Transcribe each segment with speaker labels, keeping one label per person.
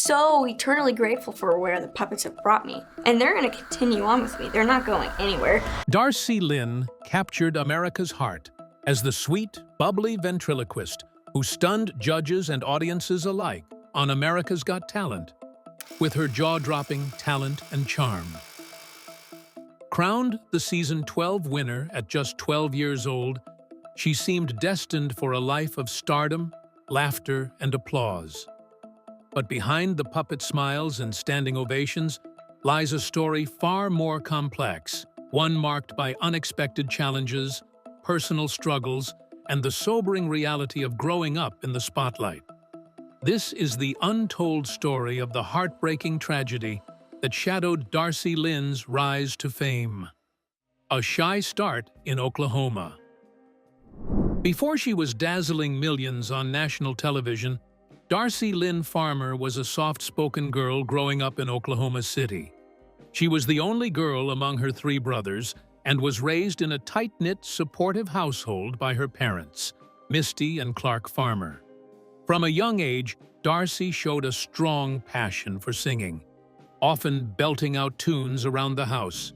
Speaker 1: so eternally grateful for where the puppets have brought me. And they're going to continue on with me. They're not going anywhere.
Speaker 2: Darci Lynne captured America's heart as the sweet, bubbly ventriloquist who stunned judges and audiences alike on America's Got Talent with her jaw-dropping talent and charm. Crowned the season 12 winner at just 12 years old, she seemed destined for a life of stardom, laughter, and applause. But behind the puppet smiles and standing ovations lies a story far more complex, one marked by unexpected challenges, personal struggles, and the sobering reality of growing up in the spotlight. This is the untold story of the heartbreaking tragedy that shadowed Darci Lynne's rise to fame. A shy start in Oklahoma. Before she was dazzling millions on national television, Darci Lynne Farmer was a soft-spoken girl growing up in Oklahoma City. She was the only girl among her three brothers and was raised in a tight-knit, supportive household by her parents, Misty and Clark Farmer. From a young age, Darci showed a strong passion for singing, often belting out tunes around the house.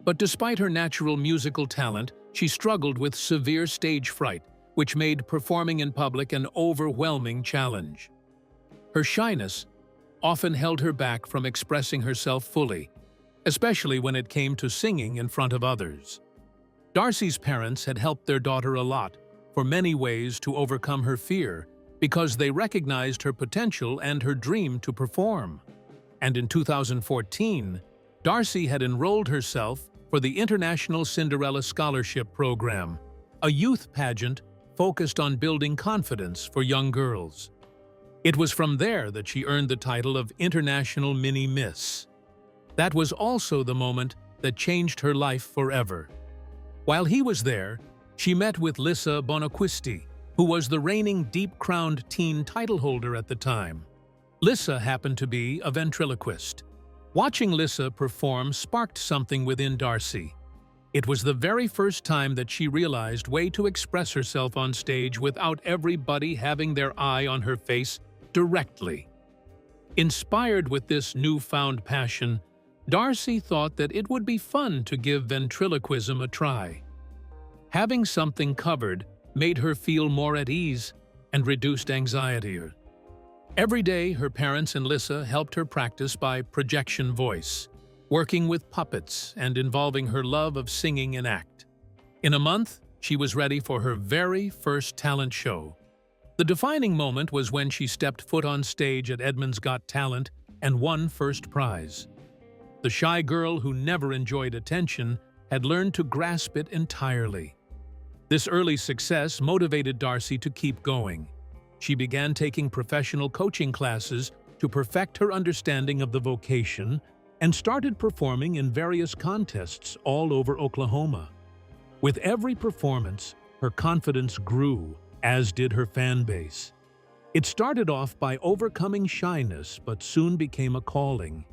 Speaker 2: But despite her natural musical talent, she struggled with severe stage fright, which made performing in public an overwhelming challenge. Her shyness often held her back from expressing herself fully, especially when it came to singing in front of others. Darci's parents had helped their daughter a lot, for many ways to overcome her fear, because they recognized her potential and her dream to perform. And in 2014, Darci had enrolled herself for the International Cinderella Scholarship Program, a youth pageant focused on building confidence for young girls. It was from there that she earned the title of International Mini Miss. That was also the moment that changed her life forever. While he was there, she met with Lissa Bonacquisti, who was the reigning deep-crowned teen title holder at the time. Lissa happened to be a ventriloquist. Watching Lissa perform sparked something within Darci. It was the very first time that she realized a way to express herself on stage without everybody having their eye on her face directly. Inspired with this newfound passion, Darci thought that it would be fun to give ventriloquism a try. Having something covered made her feel more at ease and reduced anxiety. Every day, her parents and Lissa helped her practice by projection voice, working with puppets and involving her love of singing in act. In a month, she was ready for her very first talent show. The defining moment was when she stepped foot on stage at Edmund's Got Talent and won first prize. The shy girl who never enjoyed attention had learned to grasp it entirely. This early success motivated Darci to keep going. She began taking professional coaching classes to perfect her understanding of the vocation and started performing in various contests all over Oklahoma. With every performance, her confidence grew, as did her fan base. It started off by overcoming shyness, but soon became a calling.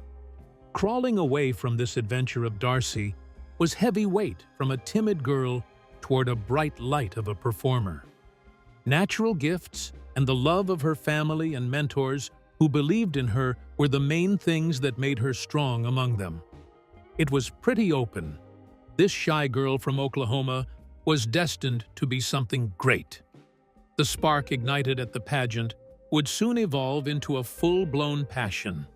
Speaker 2: Crawling away from this adventure of Darci was heavy weight from a timid girl toward a bright light of a performer. Natural gifts and the love of her family and mentors who believed in her were the main things that made her strong among them. It was pretty open. This shy girl from Oklahoma was destined to be something great. The spark ignited at the pageant would soon evolve into a full-blown passion,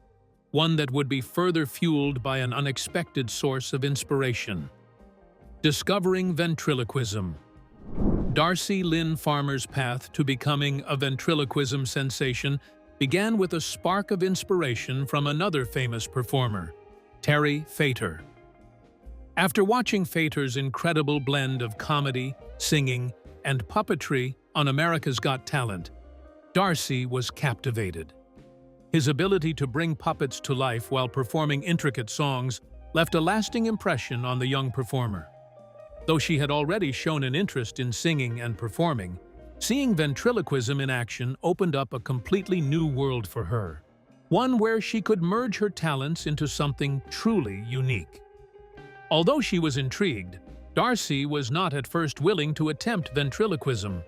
Speaker 2: one that would be further fueled by an unexpected source of inspiration. Discovering ventriloquism. Darci Lynne Farmer's path to becoming a ventriloquism sensation began with a spark of inspiration from another famous performer, Terry Fator. After watching Fator's incredible blend of comedy, singing, and puppetry on America's Got Talent, Darci was captivated. His ability to bring puppets to life while performing intricate songs left a lasting impression on the young performer. Though she had already shown an interest in singing and performing, seeing ventriloquism in action opened up a completely new world for her, one where she could merge her talents into something truly unique. Although she was intrigued, Darci was not at first willing to attempt ventriloquism.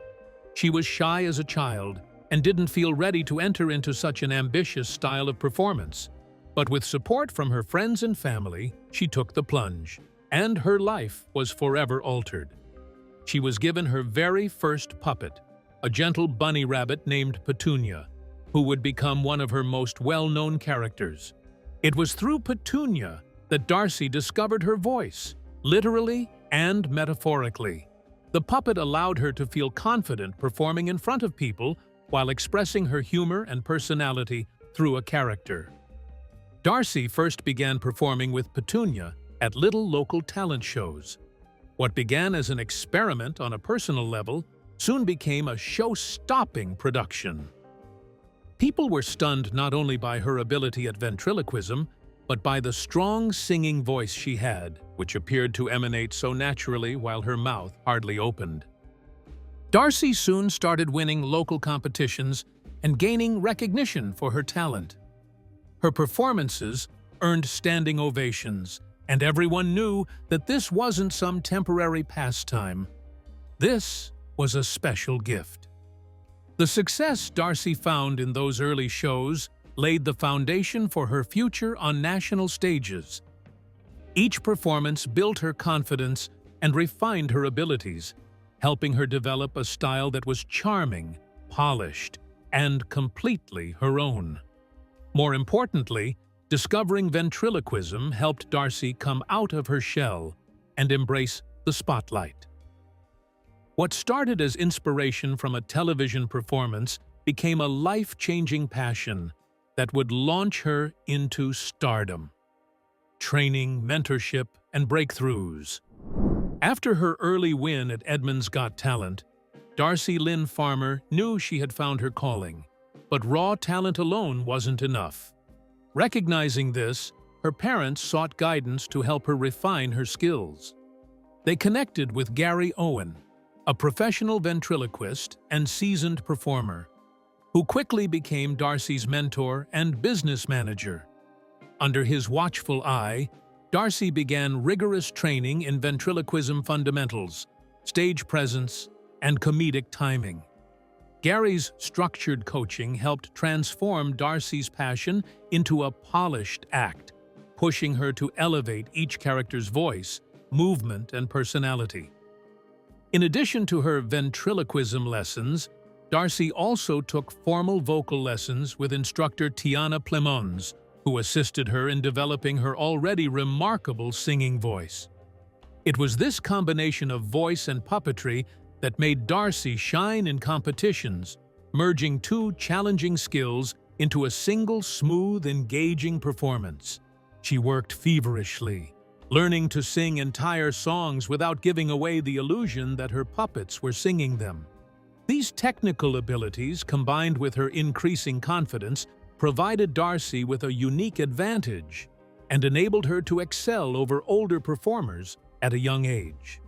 Speaker 2: She was shy as a child, and didn't feel ready to enter into such an ambitious style of performance. But with support from her friends and family, she took the plunge, and her life was forever altered. She was given her very first puppet, a gentle bunny rabbit named Petunia, who would become one of her most well-known characters. It was through Petunia that Darci discovered her voice, literally and metaphorically. The puppet allowed her to feel confident performing in front of people while expressing her humor and personality through a character. Darci first began performing with Petunia at little local talent shows. What began as an experiment on a personal level soon became a show-stopping production. People were stunned not only by her ability at ventriloquism, but by the strong singing voice she had, which appeared to emanate so naturally while her mouth hardly opened. Darci soon started winning local competitions and gaining recognition for her talent. Her performances earned standing ovations, and everyone knew that this wasn't some temporary pastime. This was a special gift. The success Darci found in those early shows laid the foundation for her future on national stages. Each performance built her confidence and refined her abilities, helping her develop a style that was charming, polished, and completely her own. More importantly, discovering ventriloquism helped Darci come out of her shell and embrace the spotlight. What started as inspiration from a television performance became a life-changing passion that would launch her into stardom. Training, mentorship, and breakthroughs. After her early win at Edmund's Got Talent, Darci Lynne Farmer knew she had found her calling, but raw talent alone wasn't enough. Recognizing this, her parents sought guidance to help her refine her skills. They connected with Gary Owen, a professional ventriloquist and seasoned performer, who quickly became Darci's mentor and business manager. Under his watchful eye, Darci began rigorous training in ventriloquism fundamentals, stage presence, and comedic timing. Gary's structured coaching helped transform Darci's passion into a polished act, pushing her to elevate each character's voice, movement, and personality. In addition to her ventriloquism lessons, Darci also took formal vocal lessons with instructor Tiana Plemons, who assisted her in developing her already remarkable singing voice. It was this combination of voice and puppetry that made Darci shine in competitions, merging two challenging skills into a single smooth, engaging performance. She worked feverishly, learning to sing entire songs without giving away the illusion that her puppets were singing them. These technical abilities, combined with her increasing confidence, provided Darci with a unique advantage and enabled her to excel over older performers at a young age.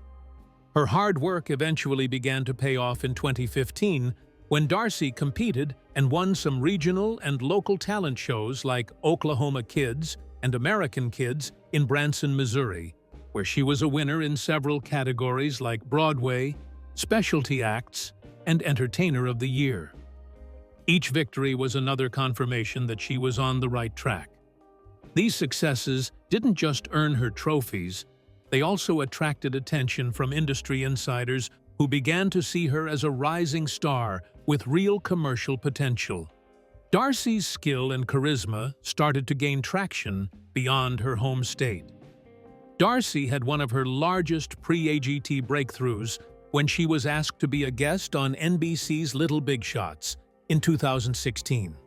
Speaker 2: Her hard work eventually began to pay off in 2015 when Darci competed and won some regional and local talent shows like Oklahoma Kids and American Kids in Branson, Missouri, where she was a winner in several categories like Broadway, Specialty Acts, and Entertainer of the Year. Each victory was another confirmation that she was on the right track. These successes didn't just earn her trophies, they also attracted attention from industry insiders who began to see her as a rising star with real commercial potential. Darci's skill and charisma started to gain traction beyond her home state. Darci had one of her largest pre-AGT breakthroughs when she was asked to be a guest on NBC's Little Big Shots in 2016.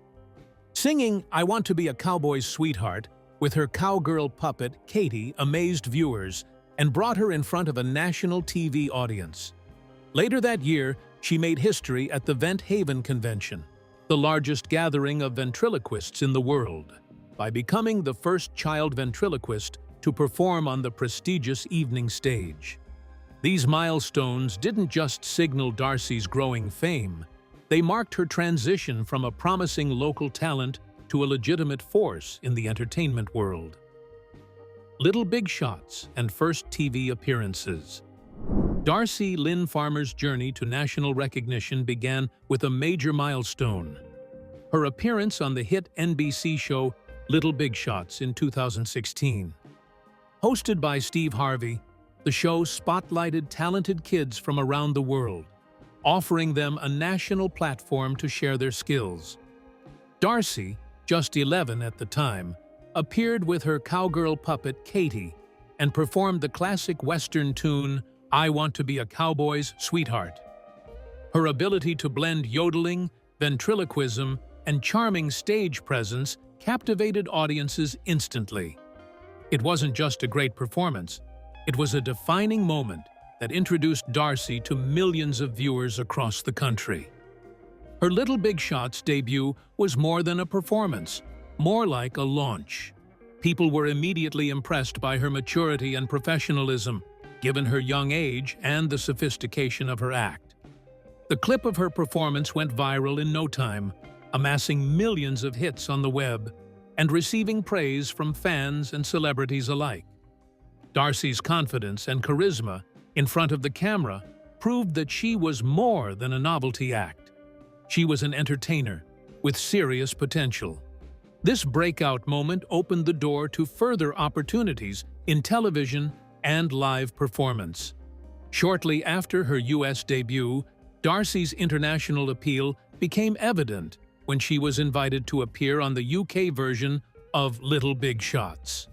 Speaker 2: Singing "I Want to Be a Cowboy's Sweetheart" with her cowgirl puppet, Katie, amazed viewers and brought her in front of a national TV audience. Later that year, she made history at the Vent Haven Convention, the largest gathering of ventriloquists in the world, by becoming the first child ventriloquist to perform on the prestigious evening stage. These milestones didn't just signal Darci's growing fame, they marked her transition from a promising local talent to a legitimate force in the entertainment world. Little Big Shots and first TV appearances. Darci Lynne Farmer's journey to national recognition began with a major milestone: her appearance on the hit NBC show Little Big Shots in 2016. Hosted by Steve Harvey, the show spotlighted talented kids from around the world, offering them a national platform to share their skills. Darci, just 11 at the time, appeared with her cowgirl puppet Katie and performed the classic Western tune "I Want to Be a Cowboy's Sweetheart." Her ability to blend yodeling, ventriloquism, and charming stage presence captivated audiences instantly. It wasn't just a great performance, it was a defining moment that introduced Darci to millions of viewers across the country. Her Little Big Shots debut was more than a performance, more like a launch. People were immediately impressed by her maturity and professionalism, given her young age and the sophistication of her act. The clip of her performance went viral in no time, amassing millions of hits on the web and receiving praise from fans and celebrities alike. Darci's confidence and charisma in front of the camera proved that she was more than a novelty act. She was an entertainer with serious potential. This breakout moment opened the door to further opportunities in television and live performance. Shortly after her U.S. debut, Darci's international appeal became evident when she was invited to appear on the UK version of Little Big Shots.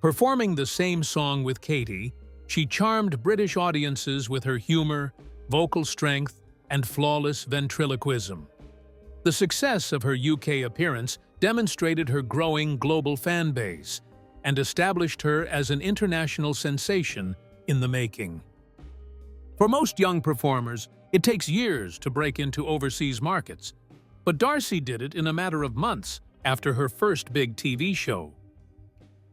Speaker 2: Performing the same song with Katie, she charmed British audiences with her humor, vocal strength, and flawless ventriloquism. The success of her UK appearance demonstrated her growing global fan base and established her as an international sensation in the making. For most young performers, it takes years to break into overseas markets, but Darci did it in a matter of months after her first big TV show.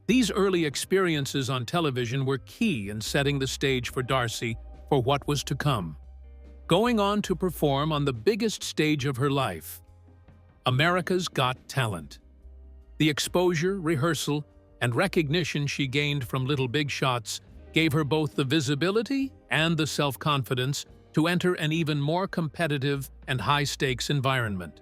Speaker 2: These early experiences on television were key in setting the stage for Darci for what was to come. Going on to perform on the biggest stage of her life, America's Got Talent. The exposure, rehearsal, and recognition she gained from Little Big Shots gave her both the visibility and the self-confidence to enter an even more competitive and high-stakes environment.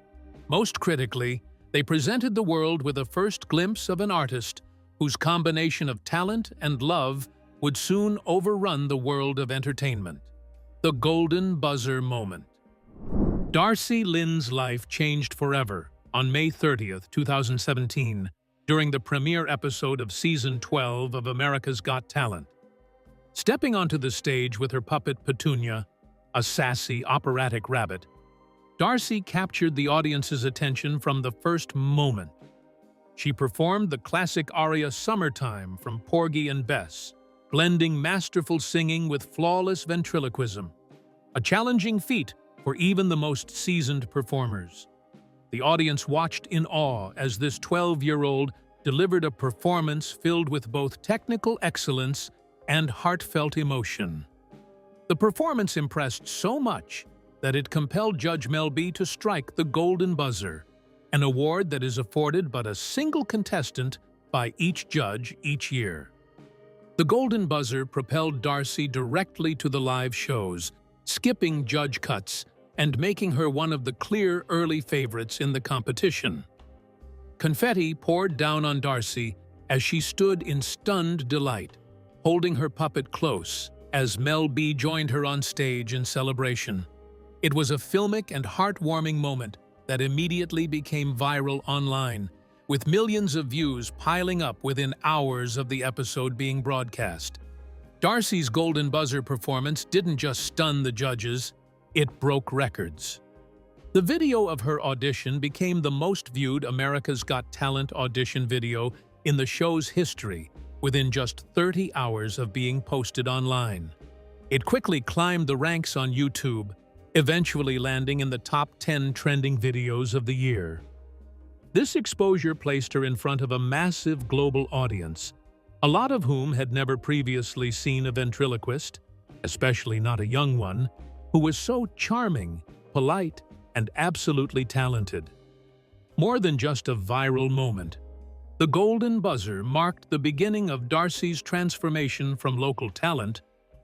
Speaker 2: Most critically, they presented the world with a first glimpse of an artist whose combination of talent and love would soon overrun the world of entertainment. The golden buzzer moment. Darci Lynne's life changed forever on May 30th, 2017, during the premiere episode of Season 12 of America's Got Talent. Stepping onto the stage with her puppet Petunia, a sassy operatic rabbit, Darci captured the audience's attention from the first moment. She performed the classic aria Summertime from Porgy and Bess, blending masterful singing with flawless ventriloquism, a challenging feat for even the most seasoned performers. The audience watched in awe as this 12-year-old delivered a performance filled with both technical excellence and heartfelt emotion. The performance impressed so much that it compelled Judge Mel B to strike the golden buzzer, an award that is afforded but a single contestant by each judge each year. The golden buzzer propelled Darci directly to the live shows, skipping judge cuts and making her one of the clear early favorites in the competition. Confetti poured down on Darci as she stood in stunned delight, holding her puppet close as Mel B joined her on stage in celebration. It was a filmic and heartwarming moment that immediately became viral online, with millions of views piling up within hours of the episode being broadcast. Darci's golden buzzer performance didn't just stun the judges, it broke records. The video of her audition became the most viewed America's Got Talent audition video in the show's history within just 30 hours of being posted online. It quickly climbed the ranks on YouTube, eventually landing in the top 10 trending videos of the year. This exposure placed her in front of a massive global audience, a lot of whom had never previously seen a ventriloquist, especially not a young one, who was so charming, polite, and absolutely talented. More than just a viral moment, the golden buzzer marked the beginning of Darci's transformation from local talent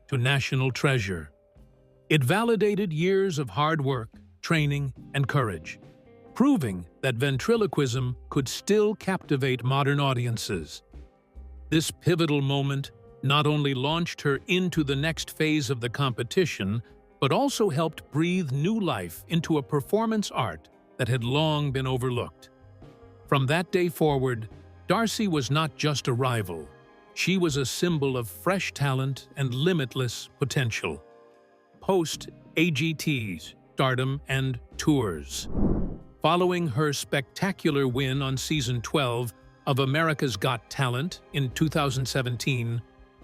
Speaker 2: to national treasure. It validated years of hard work, training, and courage, proving that ventriloquism could still captivate modern audiences. This pivotal moment not only launched her into the next phase of the competition, but also helped breathe new life into a performance art that had long been overlooked. From that day forward, Darci was not just a rival. She was a symbol of fresh talent and limitless potential. Post-AGTs, stardom, and tours. Following her spectacular win on Season 12 of America's Got Talent in 2017,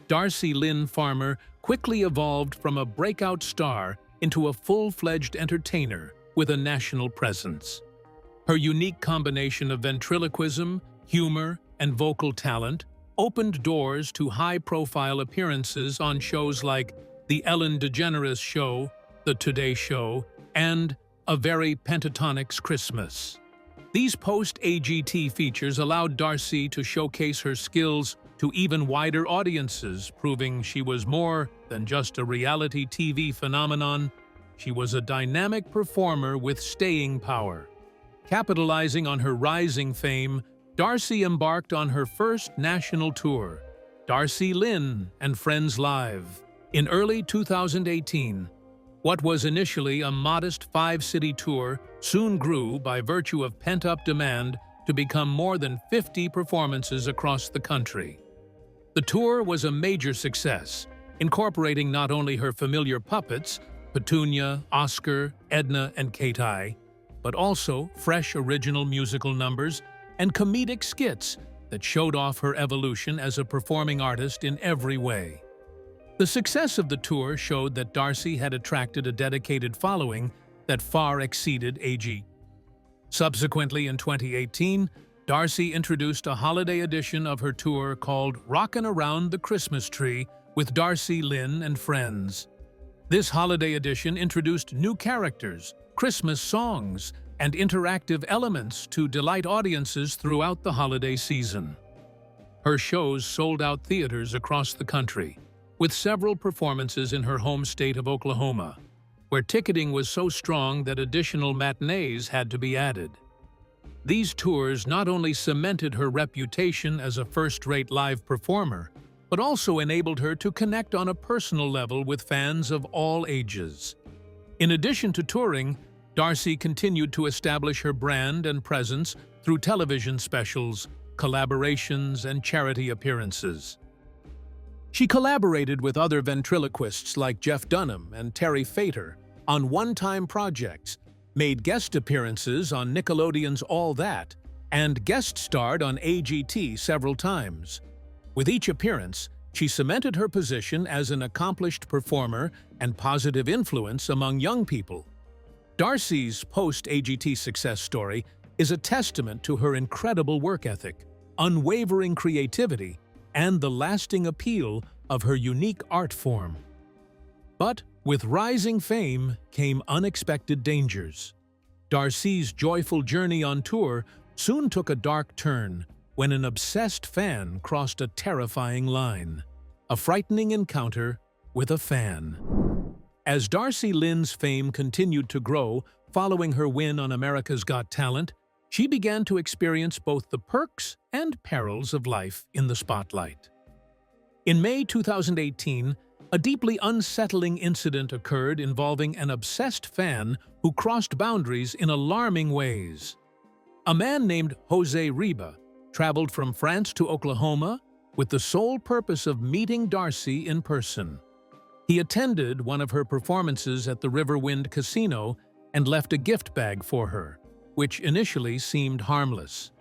Speaker 2: Darci Lynne Farmer quickly evolved from a breakout star into a full-fledged entertainer with a national presence. Her unique combination of ventriloquism, humor, and vocal talent opened doors to high-profile appearances on shows like The Ellen DeGeneres Show, The Today Show, and A Very Pentatonics Christmas. These post-AGT features allowed Darci to showcase her skills to even wider audiences, proving she was more than just a reality TV phenomenon. She was a dynamic performer with staying power. Capitalizing on her rising fame, Darci embarked on her first national tour, Darci Lynne and Friends Live. In early 2018, what was initially a modest 5-city tour soon grew by virtue of pent-up demand to become more than 50 performances across the country. The tour was a major success, incorporating not only her familiar puppets, Petunia, Oscar, Edna, and Kate, but also fresh original musical numbers and comedic skits that showed off her evolution as a performing artist in every way. The success of the tour showed that Darci had attracted a dedicated following that far exceeded AG. Subsequently, in 2018, Darci introduced a holiday edition of her tour called Rockin' Around the Christmas Tree with Darci Lynne and Friends. This holiday edition introduced new characters, Christmas songs, and interactive elements to delight audiences throughout the holiday season. Her shows sold out theaters across the country, with several performances in her home state of Oklahoma, where ticketing was so strong that additional matinees had to be added. These tours not only cemented her reputation as a first-rate live performer, but also enabled her to connect on a personal level with fans of all ages. In addition to touring, Darci continued to establish her brand and presence through television specials, collaborations, and charity appearances. She collaborated with other ventriloquists like Jeff Dunham and Terry Fator on one-time projects, made guest appearances on Nickelodeon's All That, and guest-starred on AGT several times. With each appearance, she cemented her position as an accomplished performer and positive influence among young people. Darci's post-AGT success story is a testament to her incredible work ethic, unwavering creativity, and the lasting appeal of her unique art form. But with rising fame came unexpected dangers. Darci's joyful journey on tour soon took a dark turn when an obsessed fan crossed a terrifying line, a frightening encounter with a fan. As Darci Lynne's fame continued to grow following her win on America's Got Talent, she began to experience both the perks and perils of life in the spotlight. In May 2018, a deeply unsettling incident occurred involving an obsessed fan who crossed boundaries in alarming ways. A man named Jose Riba traveled from France to Oklahoma with the sole purpose of meeting Darci in person. He attended one of her performances at the Riverwind Casino and left a gift bag for her, which initially seemed harmless.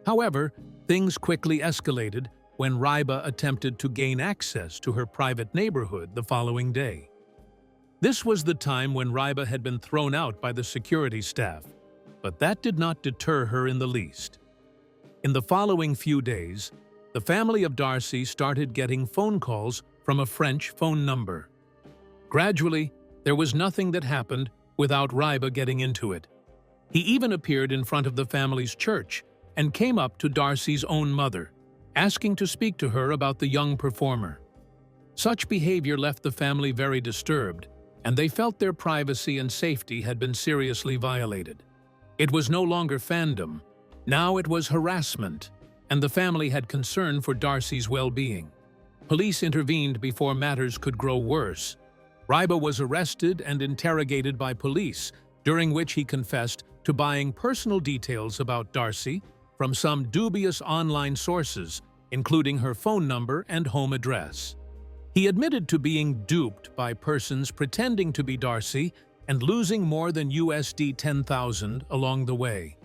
Speaker 2: However, things quickly escalated when Riba attempted to gain access to her private neighborhood the following day. This was the time when Riba had been thrown out by the security staff, but that did not deter her in the least. In the following few days, the family of Darci started getting phone calls from a French phone number. Gradually, there was nothing that happened without Riba getting into it. He even appeared in front of the family's church and came up to Darci's own mother, asking to speak to her about the young performer. Such behavior left the family very disturbed, and they felt their privacy and safety had been seriously violated. It was no longer fandom, now it was harassment, and the family had concern for Darci's well-being. Police intervened before matters could grow worse. Ryba was arrested and interrogated by police, during which he confessed to buying personal details about Darci from some dubious online sources, including her phone number and home address. He admitted to being duped by persons pretending to be Darci and losing more than USD 10,000 along the way.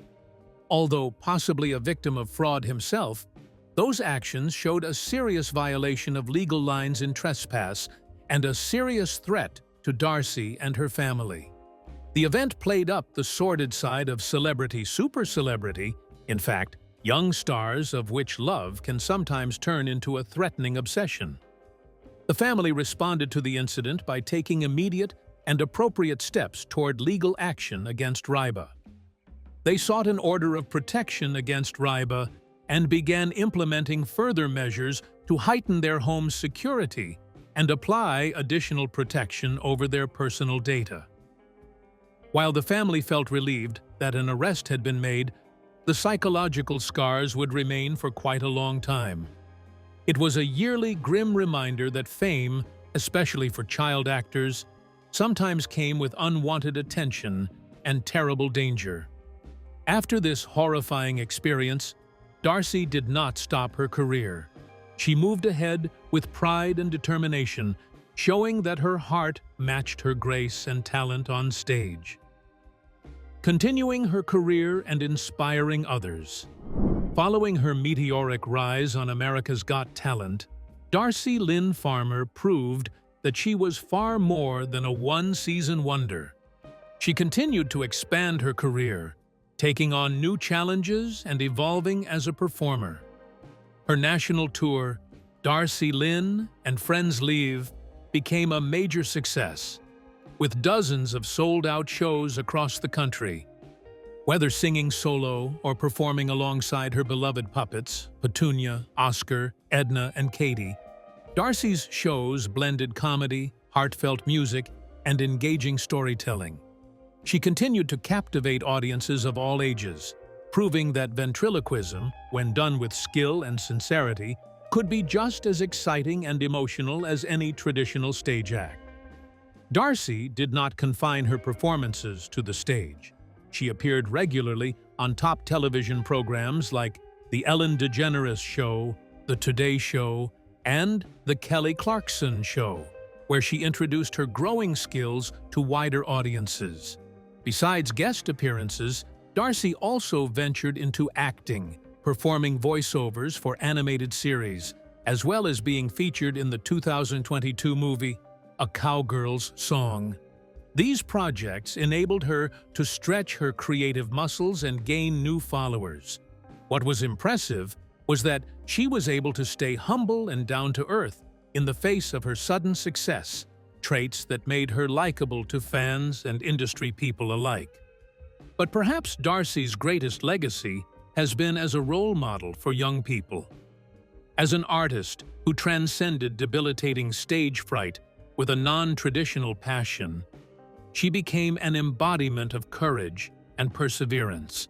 Speaker 2: Although possibly a victim of fraud himself, those actions showed a serious violation of legal lines in trespass and a serious threat to Darci and her family. The event played up the sordid side of celebrity super celebrity, in fact, young stars of which love can sometimes turn into a threatening obsession. The family responded to the incident by taking immediate and appropriate steps toward legal action against Ryba. They sought an order of protection against Ryba and began implementing further measures to heighten their home's security and apply additional protection over their personal data. While the family felt relieved that an arrest had been made, the psychological scars would remain for quite a long time. It was a yearly grim reminder that fame, especially for child actors, sometimes came with unwanted attention and terrible danger. After this horrifying experience, Darci did not stop her career. She moved ahead with pride and determination, showing that her heart matched her grace and talent on stage. Continuing her career and inspiring others. Following her meteoric rise on America's Got Talent, Darci Lynne Farmer proved that she was far more than a one-season wonder. She continued to expand her career, taking on new challenges and evolving as a performer. Her national tour, Darci Lynne and Friends Leave, became a major success, with dozens of sold-out shows across the country. Whether singing solo or performing alongside her beloved puppets, Petunia, Oscar, Edna, and Katie, Darci's shows blended comedy, heartfelt music, and engaging storytelling. She continued to captivate audiences of all ages, proving that ventriloquism, when done with skill and sincerity, could be just as exciting and emotional as any traditional stage act. Darci did not confine her performances to the stage. She appeared regularly on top television programs like The Ellen DeGeneres Show, The Today Show, and The Kelly Clarkson Show, where she introduced her growing skills to wider audiences. Besides guest appearances, Darci also ventured into acting, performing voiceovers for animated series, as well as being featured in the 2022 movie A Cowgirl's Song. These projects enabled her to stretch her creative muscles and gain new followers. What was impressive was that she was able to stay humble and down to earth in the face of her sudden success, traits that made her likable to fans and industry people alike. But perhaps Darci's greatest legacy has been as a role model for young people. As an artist who transcended debilitating stage fright with a non-traditional passion, she became an embodiment of courage and perseverance.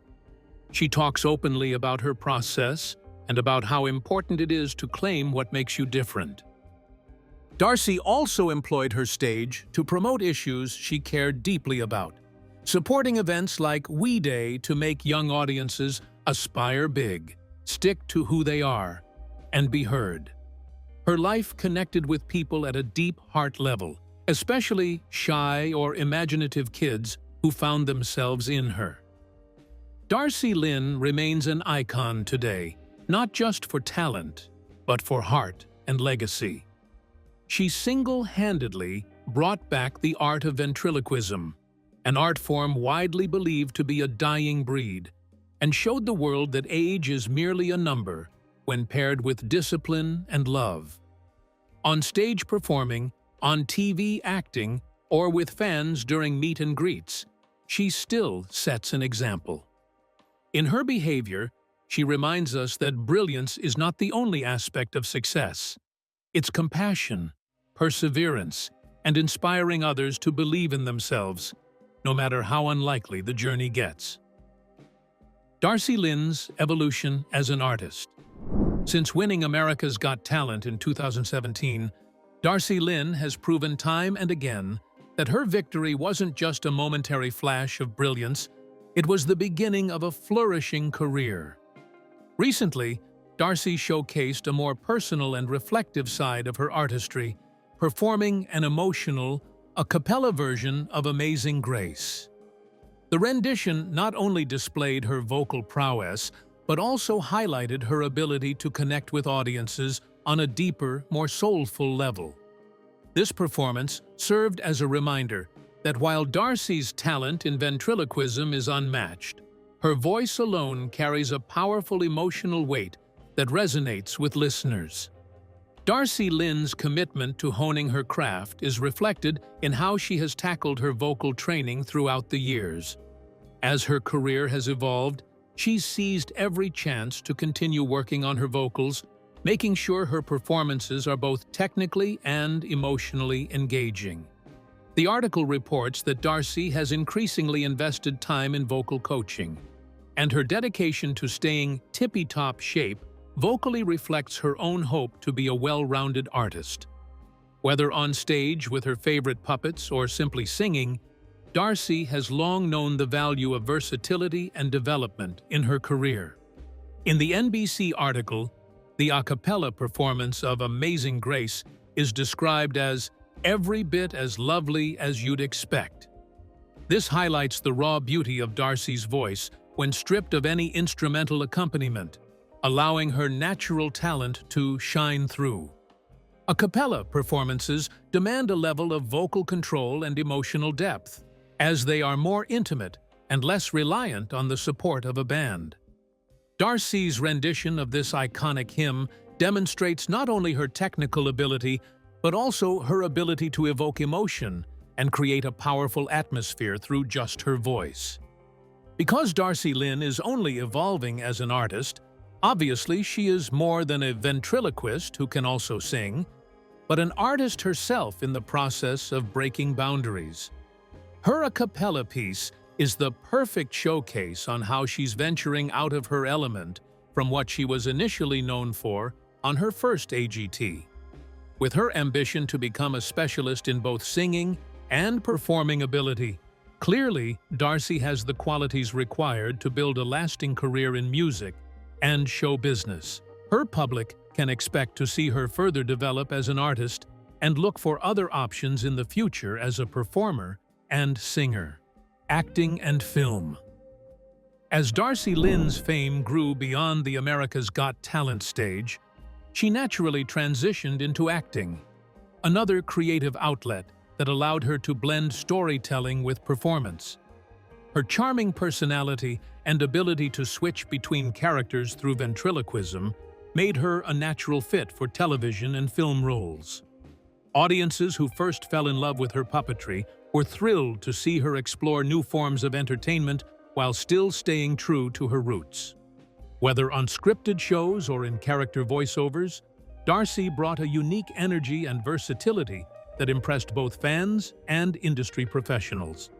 Speaker 2: She talks openly about her process and about how important it is to claim what makes you different. Darci also employed her stage to promote issues she cared deeply about, supporting events like We Day to make young audiences aspire big, stick to who they are, and be heard. Her life connected with people at a deep heart level, especially shy or imaginative kids who found themselves in her. Darci Lynne remains an icon today, not just for talent, but for heart and legacy. She single-handedly brought back the art of ventriloquism, an art form widely believed to be a dying breed, and showed the world that age is merely a number when paired with discipline and love. On stage performing, on TV acting, or with fans during meet and greets, she still sets an example. In her behavior, she reminds us that brilliance is not the only aspect of success. It's compassion, perseverance, and inspiring others to believe in themselves, no matter how unlikely the journey gets. Darci Lynne's evolution as an artist. Since winning America's Got Talent in 2017, Darci Lynne has proven time and again that her victory wasn't just a momentary flash of brilliance, it was the beginning of a flourishing career. Recently, Darci showcased a more personal and reflective side of her artistry, performing an emotional, a cappella version of Amazing Grace. The rendition not only displayed her vocal prowess, but also highlighted her ability to connect with audiences on a deeper, more soulful level. This performance served as a reminder that while Darci's talent in ventriloquism is unmatched, her voice alone carries a powerful emotional weight that resonates with listeners. Darci Lynne's commitment to honing her craft is reflected in how she has tackled her vocal training throughout the years. As her career has evolved, she's seized every chance to continue working on her vocals, making sure her performances are both technically and emotionally engaging. The article reports that Darci has increasingly invested time in vocal coaching, and her dedication to staying tippy-top shape vocally reflects her own hope to be a well-rounded artist. Whether on stage with her favorite puppets or simply singing, Darci has long known the value of versatility and development in her career. In the NBC article, the a cappella performance of Amazing Grace is described as every bit as lovely as you'd expect. This highlights the raw beauty of Darci's voice when stripped of any instrumental accompaniment, allowing her natural talent to shine through. A cappella performances demand a level of vocal control and emotional depth, as they are more intimate and less reliant on the support of a band. Darci's rendition of this iconic hymn demonstrates not only her technical ability, but also her ability to evoke emotion and create a powerful atmosphere through just her voice. Because Darci Lynne is only evolving as an artist, obviously she is more than a ventriloquist who can also sing, but an artist herself in the process of breaking boundaries. Her a cappella piece is the perfect showcase on how she's venturing out of her element from what she was initially known for on her first AGT. With her ambition to become a specialist in both singing and performing ability, clearly Darci has the qualities required to build a lasting career in music and show business. Her public can expect to see her further develop as an artist and look for other options in the future as a performer and singer. Acting and film. As Darci Lynne's fame grew beyond the America's Got Talent stage, she naturally transitioned into acting, another creative outlet that allowed her to blend storytelling with performance. Her charming personality and ability to switch between characters through ventriloquism made her a natural fit for television and film roles. Audiences who first fell in love with her puppetry were thrilled to see her explore new forms of entertainment while still staying true to her roots. Whether on scripted shows or in character voiceovers, Darci brought a unique energy and versatility that impressed both fans and industry professionals.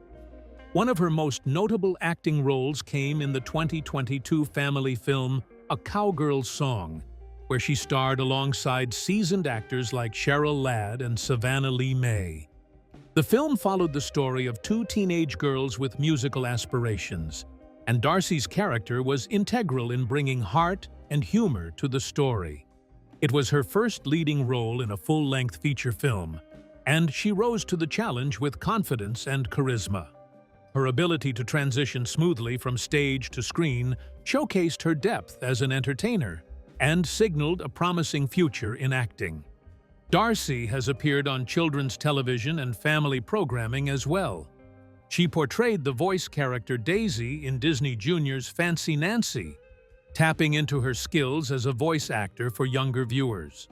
Speaker 2: One of her most notable acting roles came in the 2022 family film A Cowgirl's Song, where she starred alongside seasoned actors like Cheryl Ladd and Savannah Lee May. The film followed the story of two teenage girls with musical aspirations, and Darci's character was integral in bringing heart and humor to the story. It was her first leading role in a full-length feature film, and she rose to the challenge with confidence and charisma. Her ability to transition smoothly from stage to screen showcased her depth as an entertainer and signaled a promising future in acting. Darci has appeared on children's television and family programming as well. She portrayed the voice character Daisy in Disney Junior's Fancy Nancy, tapping into her skills as a voice actor for younger viewers.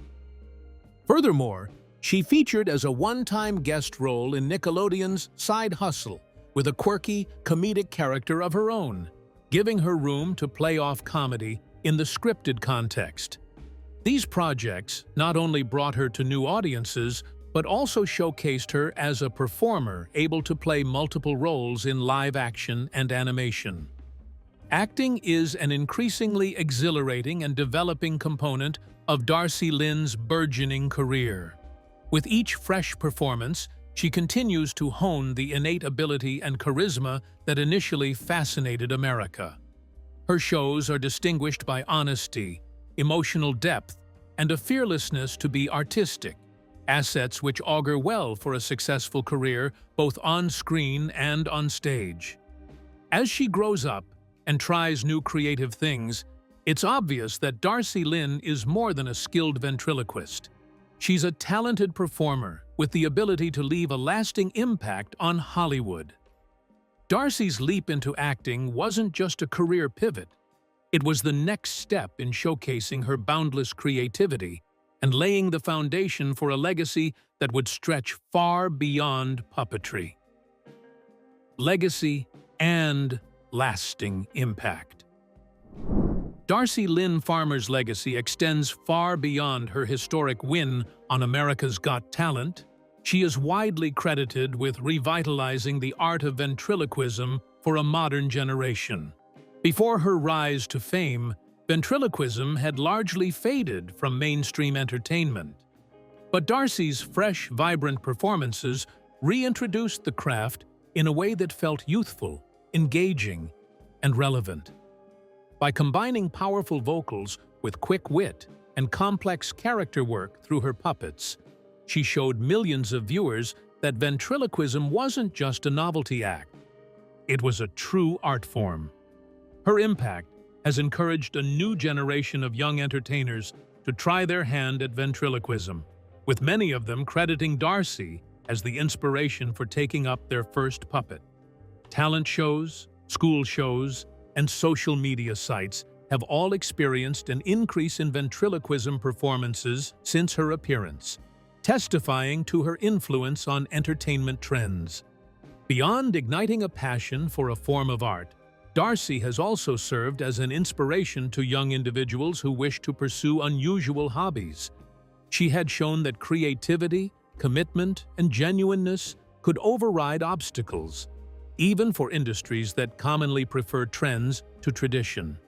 Speaker 2: Furthermore, she featured as a one-time guest role in Nickelodeon's Side Hustle with a quirky, comedic character of her own, giving her room to play off comedy in the scripted context. These projects not only brought her to new audiences, but also showcased her as a performer able to play multiple roles in live action and animation. Acting is an increasingly exhilarating and developing component of Darci Lynne's burgeoning career. With each fresh performance, she continues to hone the innate ability and charisma that initially fascinated America. Her shows are distinguished by honesty, emotional depth, and a fearlessness to be artistic, assets which augur well for a successful career both on screen and on stage. As she grows up and tries new creative things, it's obvious that Darci Lynne is more than a skilled ventriloquist. She's a talented performer with the ability to leave a lasting impact on Hollywood. Darci's leap into acting wasn't just a career pivot. It was the next step in showcasing her boundless creativity and laying the foundation for a legacy that would stretch far beyond puppetry. Legacy and lasting impact. Darci Lynne Farmer's legacy extends far beyond her historic win on America's Got Talent. She is widely credited with revitalizing the art of ventriloquism for a modern generation. Before her rise to fame, ventriloquism had largely faded from mainstream entertainment. But Darci's fresh, vibrant performances reintroduced the craft in a way that felt youthful, engaging, and relevant. By combining powerful vocals with quick wit and complex character work through her puppets, she showed millions of viewers that ventriloquism wasn't just a novelty act. It was a true art form. Her impact has encouraged a new generation of young entertainers to try their hand at ventriloquism, with many of them crediting Darci as the inspiration for taking up their first puppet. Talent shows, school shows, and social media sites have all experienced an increase in ventriloquism performances since her appearance, testifying to her influence on entertainment trends. Beyond igniting a passion for a form of art, Darci has also served as an inspiration to young individuals who wish to pursue unusual hobbies. She had shown that creativity, commitment, and genuineness could override obstacles, even for industries that commonly prefer trends to tradition.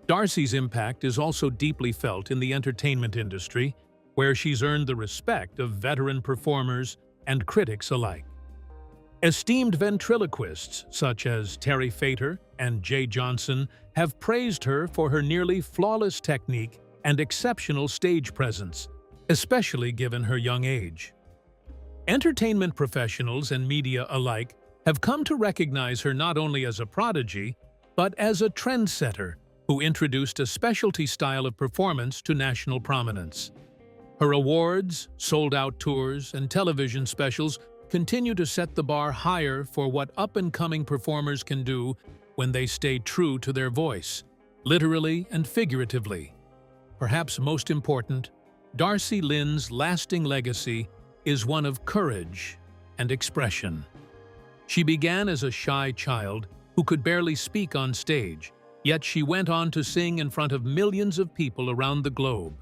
Speaker 2: Darci's impact is also deeply felt in the entertainment industry, where she's earned the respect of veteran performers and critics alike. Esteemed ventriloquists such as Terry Fator and Jay Johnson have praised her for her nearly flawless technique and exceptional stage presence, especially given her young age. Entertainment professionals and media alike have come to recognize her not only as a prodigy, but as a trendsetter who introduced a specialty style of performance to national prominence. Her awards, sold-out tours, and television specials continue to set the bar higher for what up-and-coming performers can do when they stay true to their voice, literally and figuratively. Perhaps most important, Darci Lynne's lasting legacy is one of courage and expression. She began as a shy child who could barely speak on stage, yet she went on to sing in front of millions of people around the globe.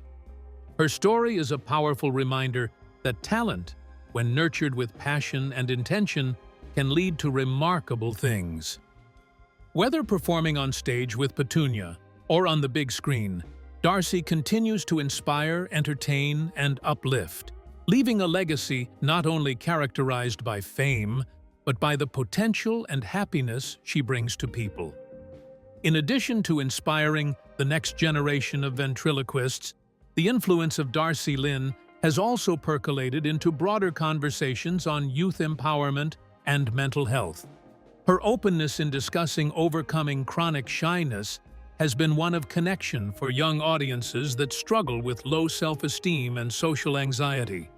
Speaker 2: Her story is a powerful reminder that talent, when nurtured with passion and intention, can lead to remarkable things. Whether performing on stage with Petunia or on the big screen, Darci continues to inspire, entertain, and uplift, leaving a legacy not only characterized by fame, but by the potential and happiness she brings to people. In addition to inspiring the next generation of ventriloquists, the influence of Darci Lynne has also percolated into broader conversations on youth empowerment and mental health. Her openness in discussing overcoming chronic shyness has been one of connection for young audiences that struggle with low self-esteem and social anxiety.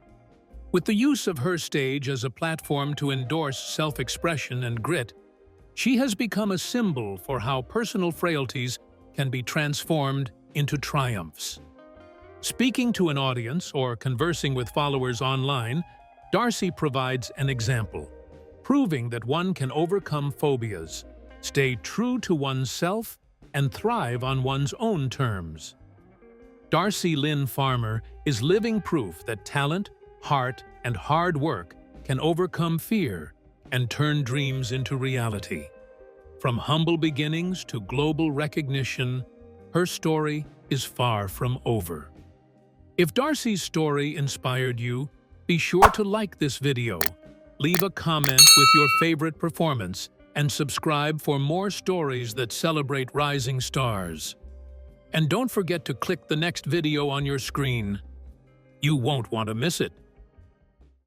Speaker 2: With the use of her stage as a platform to endorse self-expression and grit, she has become a symbol for how personal frailties can be transformed into triumphs. Speaking to an audience or conversing with followers online, Darci provides an example, proving that one can overcome phobias, stay true to oneself, and thrive on one's own terms. Darci Lynne Farmer is living proof that talent, heart, and hard work can overcome fear and turn dreams into reality. From humble beginnings to global recognition, her story is far from over. If Darci's story inspired you, be sure to like this video, leave a comment with your favorite performance, and subscribe for more stories that celebrate rising stars. And don't forget to click the next video on your screen. You won't want to miss it.